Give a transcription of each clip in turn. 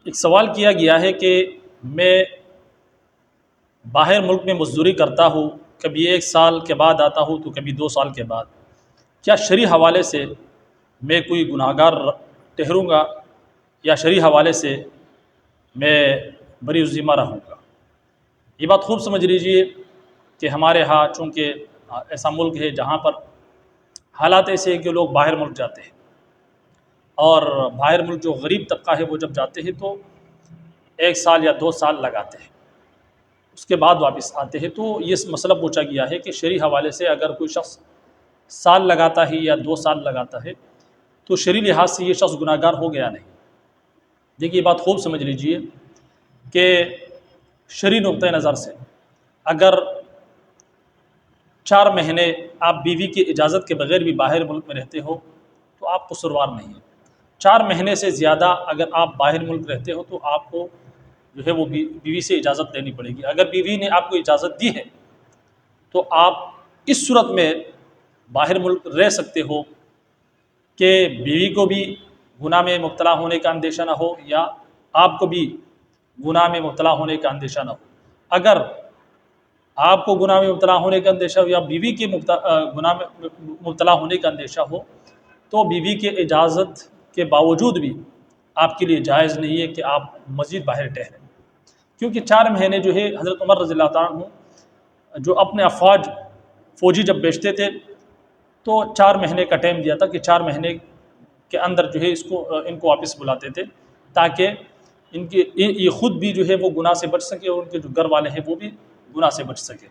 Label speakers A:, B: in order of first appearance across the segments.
A: ایک سوال کیا گیا ہے کہ میں باہر ملک میں مزدوری کرتا ہوں، کبھی 1 سال کے بعد آتا ہوں تو کبھی 2 سال کے بعد، کیا شرعی حوالے سے میں کوئی گناہ گار ٹھہروں گا یا شرعی حوالے سے میں بری الذمہ رہوں گا؟ یہ بات خوب سمجھ لیجئے کہ ہمارے ہاں چونکہ ایسا ملک ہے جہاں پر حالات ایسے ہیں کہ لوگ باہر ملک جاتے ہیں، اور باہر ملک جو غریب طبقہ ہے وہ جب جاتے ہیں تو 1 سال یا 2 سال لگاتے ہیں، اس کے بعد واپس آتے ہیں۔ تو یہ مسئلہ پوچھا گیا ہے کہ شرعی حوالے سے اگر کوئی شخص سال لگاتا ہے یا 2 سال لگاتا ہے تو شرعی لحاظ سے یہ شخص گناہ گار ہو گیا نہیں؟ دیکھیے، یہ بات خوب سمجھ لیجئے کہ شرعی نقطۂ نظر سے اگر 4 مہینے آپ بیوی کی اجازت کے بغیر بھی باہر ملک میں رہتے ہو تو آپ قصوروار نہیں ہیں۔ 4 مہینے سے زیادہ اگر آپ باہر ملک رہتے ہو تو آپ کو جو ہے وہ بیوی سے اجازت لینی پڑے گی۔ اگر بیوی نے آپ کو اجازت دی ہے تو آپ اس صورت میں باہر ملک رہ سکتے ہو کہ بیوی کو بھی گناہ میں مبتلا ہونے کا اندیشہ نہ ہو یا آپ کو بھی گناہ میں مبتلا ہونے کا اندیشہ نہ ہو۔ اگر آپ کو گناہ میں مبتلا ہونے کا اندیشہ ہو یا بیوی کے گناہ میں مبتلا ہونے کا اندیشہ ہو تو بیوی کے اجازت کے باوجود بھی آپ کے لیے جائز نہیں ہے کہ آپ مزید باہر ٹھہریں، کیونکہ 4 مہینے جو ہے حضرت عمر رضی اللہ تعالیٰ عنہ جو اپنے فوجی جب بیچتے تھے تو 4 مہینے کا ٹائم دیا تھا کہ 4 مہینے کے اندر جو ہے ان کو واپس بلاتے تھے تاکہ یہ خود بھی جو ہے وہ گناہ سے بچ سکے اور ان کے جو گھر والے ہیں وہ بھی گناہ سے بچ سکے۔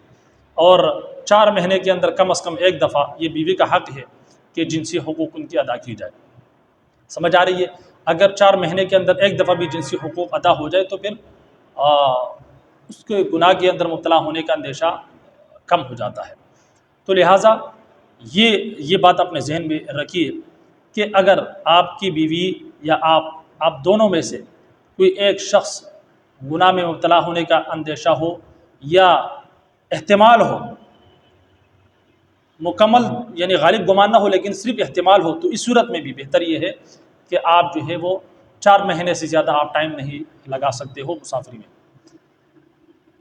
A: اور 4 مہینے کے اندر کم از کم 1 دفعہ یہ بیوی کا حق ہے کہ جنسی حقوق ان کی ادا کی جائے۔ سمجھ آ رہی ہے؟ اگر 4 مہینے کے اندر 1 دفعہ بھی جنسی حقوق ادا ہو جائے تو پھر اس کے گناہ کے اندر مبتلا ہونے کا اندیشہ کم ہو جاتا ہے۔ تو لہٰذا یہ بات اپنے ذہن میں رکھیے کہ اگر آپ کی بیوی یا آپ دونوں میں سے کوئی ایک شخص گناہ میں مبتلا ہونے کا اندیشہ ہو یا احتمال ہو، مکمل یعنی غالب گمان نہ ہو لیکن صرف احتمال ہو، تو اس صورت میں بھی بہتر یہ ہے کہ آپ جو ہے وہ 4 مہینے سے زیادہ آپ ٹائم نہیں لگا سکتے ہو مسافری میں۔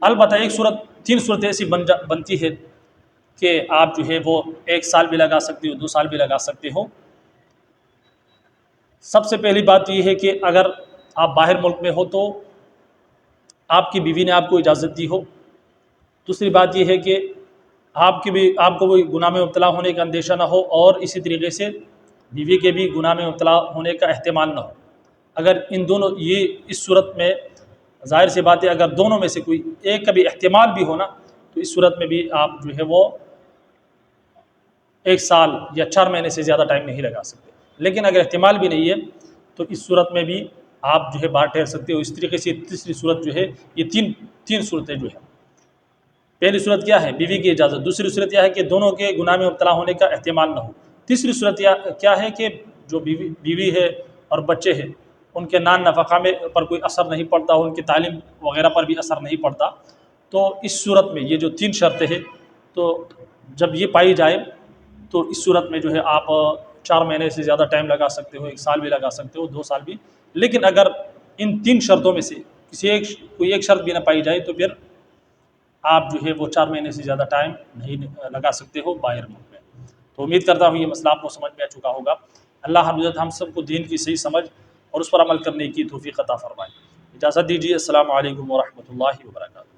A: البتہ 3 صورتیں ایسی بنتی ہے کہ آپ جو ہے وہ 1 سال بھی لگا سکتے ہو، 2 سال بھی لگا سکتے ہو۔ سب سے پہلی بات یہ ہے کہ اگر آپ باہر ملک میں ہو تو آپ کی بیوی نے آپ کو اجازت دی ہو۔ دوسری بات یہ ہے کہ آپ کو بھی گناہ میں مبتلا ہونے کا اندیشہ نہ ہو اور اسی طریقے سے بیوی کے بھی گناہ میں مبتلا ہونے کا احتمال نہ ہو۔ اگر ان دونوں اس صورت میں ظاہر سی بات ہے اگر دونوں میں سے کوئی ایک کا بھی احتمال بھی ہونا تو اس صورت میں بھی آپ جو ہے وہ 1 سال یا 4 مہینے سے زیادہ ٹائم نہیں لگا سکتے۔ لیکن اگر احتمال بھی نہیں ہے تو اس صورت میں بھی آپ جو ہے باہر ٹھہر سکتے ہو۔ اس طریقے سے تیسری صورت جو ہے یہ تین صورتیں جو ہے، پہلی صورت کیا ہے؟ بیوی کی اجازت۔ دوسری صورت یہ ہے کہ دونوں کے گناہ میں مبتلا ہونے کا احتمال نہ ہو۔ تیسری صورت کیا ہے کہ جو بیوی ہے اور بچے ہیں ان کے نان نفقہ پر کوئی اثر نہیں پڑتا، ان کی تعلیم وغیرہ پر بھی اثر نہیں پڑتا۔ تو اس صورت میں یہ جو 3 شرطیں ہیں تو جب یہ پائی جائے تو اس صورت میں جو ہے آپ 4 مہینے سے زیادہ ٹائم لگا سکتے ہو، 1 سال بھی لگا سکتے ہو، 2 سال بھی۔ لیکن اگر ان 3 شرطوں میں سے کوئی ایک شرط بھی نہ پائی جائے تو پھر آپ جو ہے وہ 4 مہینے سے زیادہ ٹائم نہیں لگا سکتے ہو باہر ملک میں۔ تو امید کرتا ہوں یہ مسئلہ آپ کو سمجھ میں آ چکا ہوگا۔ اللہ ہم سب کو دین کی صحیح سمجھ اور اس پر عمل کرنے کی توفیق عطا فرمائے۔ اجازت دیجیے، السلام علیکم ورحمۃ اللہ وبرکاتہ۔